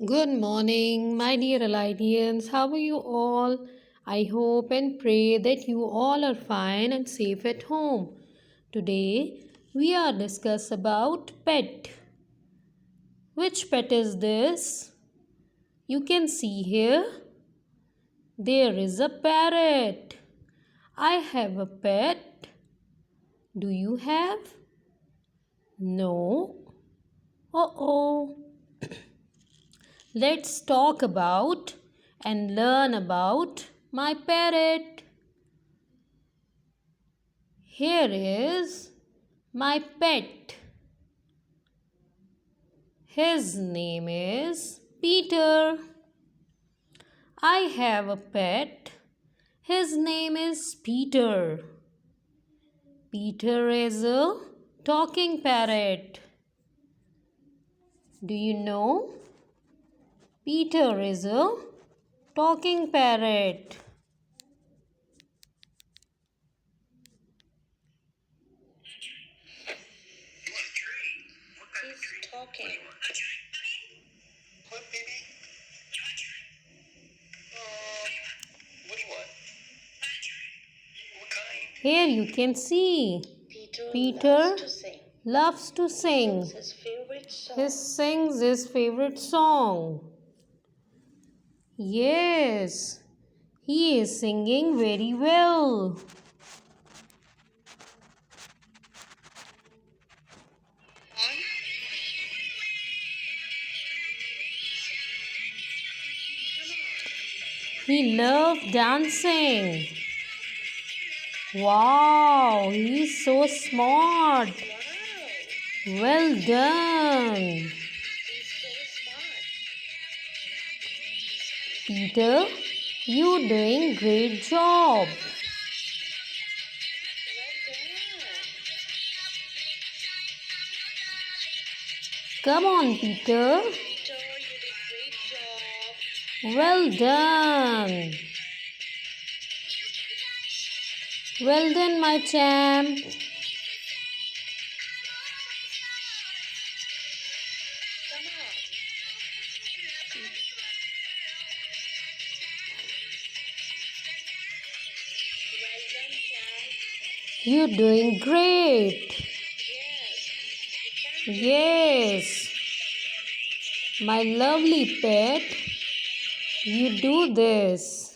Good morning, my dear Allidians. How are you all? I hope and pray that you all are fine and safe at home. Today we are discuss about pet. Which pet is this? You can see here. There is a parrot. I have a pet. Do you have? No. Oh. Let's talk about and learn about my parrot. Here is my pet. His name is Peter. I have a pet. His name is Peter. Peter is a talking parrot. Do you know? Peter is a talking parrot. He's talking. What, baby? What do you want? What kind? Here you can see Peter loves to sing. his favorite song. He sings his favorite song. Yes, he is singing very well. He loves dancing. Wow, he's so smart. Wow, Well done. he's so smart. Peter, you doing great job. Well done. Come on, Peter. Peter, you did great job. Well done. Well done, my champ. Come on. Well done, Chad. You're doing great. Yes, you can. Yes, my lovely pet, you do this.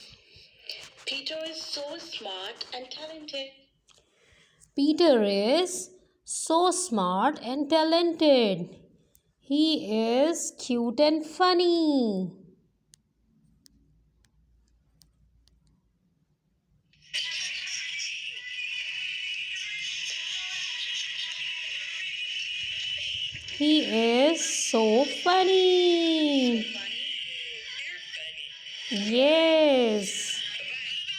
Peter is so smart and talented. Peter is so smart and talented. He is cute and funny. He is so funny. Yes,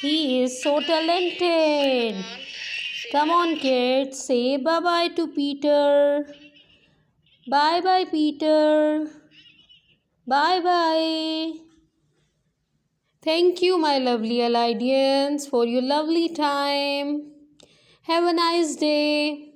he is so talented. Come on, kids, say bye bye to Peter. Bye bye, Peter. Bye bye. Thank you, my lovely Allidians, for your lovely time. Have a nice day.